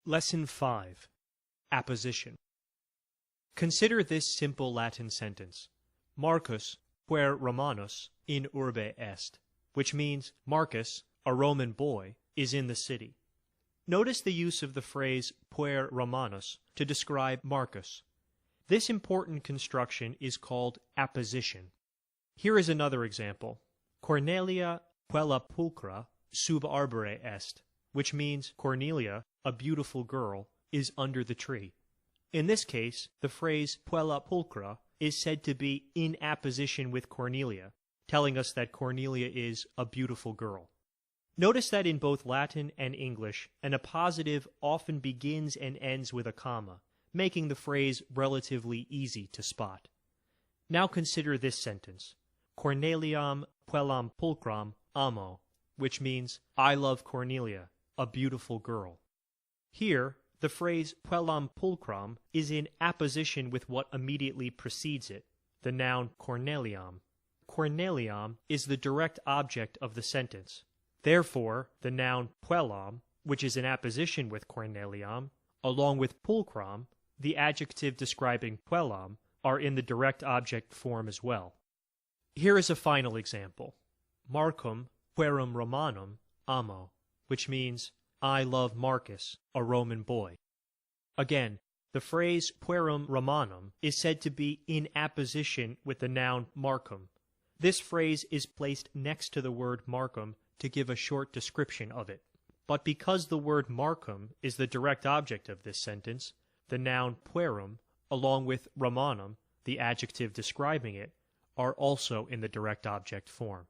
Lesson 5. Apposition. Consider this simple Latin sentence. Marcus, puer Romanus, in urbe est, which means Marcus, a Roman boy, is in the city. Notice the use of the phrase puer Romanus to describe Marcus. This important construction is called apposition. Here is another example. Cornelia puella pulchra sub arbore est, which means Cornelia, a beautiful girl, is under the tree. In this case, the phrase puella pulchra is said to be in apposition with Cornelia, telling us that Cornelia is a beautiful girl. Notice that in both Latin and English, an appositive often begins and ends with a comma, making the phrase relatively easy to spot. Now consider this sentence. Corneliam puellam pulchram amo, which means I love Cornelia, a beautiful girl. Here, the phrase puellam pulchram is in apposition with what immediately precedes it, the noun corneliam. Corneliam is the direct object of the sentence. Therefore, the noun puellam, which is in apposition with corneliam, along with pulchram, the adjective describing puellam, are in the direct object form as well. Here is a final example. Marcum puerum Romanum amo, which means I love Marcus, a Roman boy. Again, the phrase puerum Romanum is said to be in apposition with the noun Marcum. This phrase is placed next to the word Marcum to give a short description of it. But because the word Marcum is the direct object of this sentence, the noun puerum, along with Romanum, the adjective describing it, are also in the direct object form.